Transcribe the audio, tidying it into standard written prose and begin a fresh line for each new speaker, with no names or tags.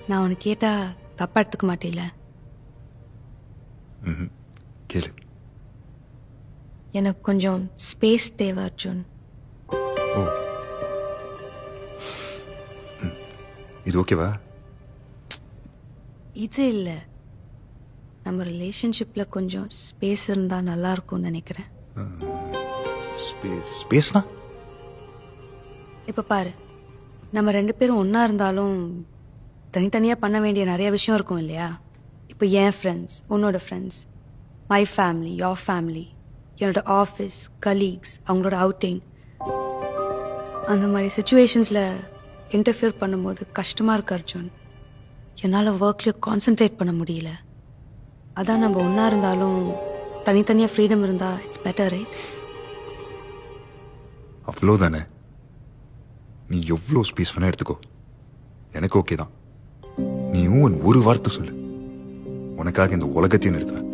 நான் உனக்கு கேட்டா தப்பா எடுத்துக்க மாட்டேல?
கேளு.
எனக்கு கொஞ்சம் ஸ்பேஸ் தேவை அர்ஜுன்.
ஓ, இது ஓகேவா?
இது இல்ல, நம்ம ரிலேஷன்ஷிப்ல கொஞ்சம் ஸ்பேஸ் இருந்தா நல்லா இருக்கும்னு நினைக்கிறேன்.
ஸ்பேஸ்னா?
இப்ப பாரு, நம்ம 2 பேரும் ஒண்ணா இருந்தாலும் தனித்தனியா பண்ண வேண்டிய நிறைய விஷயம் இருக்கும் இல்லையா? இப்போ என் ஃப்ரெண்ட்ஸ், உன்னோட friends, my family, your family, என்னோட ஆஃபீஸ் கலீக்ஸ், அவங்களோட அவுட்டிங், அந்த மாதிரி சுச்சுவேஷன்ஸில் இன்டர்ஃபியர் பண்ணும்போது கஷ்டமாக இருக்கு அர்ஜுன். என்னால் ஒர்க்லேயும் கான்சென்ட்ரேட் பண்ண முடியல. அதான் நம்ம ஒன்றா இருந்தாலும் தனித்தனியாக ஃப்ரீடம் இருந்தால் இட்ஸ் பெட்டர், ரைட்?
அவ்வளோதானே. நீ எவ்வளோ ஸ்பேஸ் வேணா எடுத்துக்கோ, எனக்கு ஓகே தான். நீ ஒரு வார்த்தை சொல்லு, உனக்காக இந்த உலகத்தையும் நிறுத்துவேன்.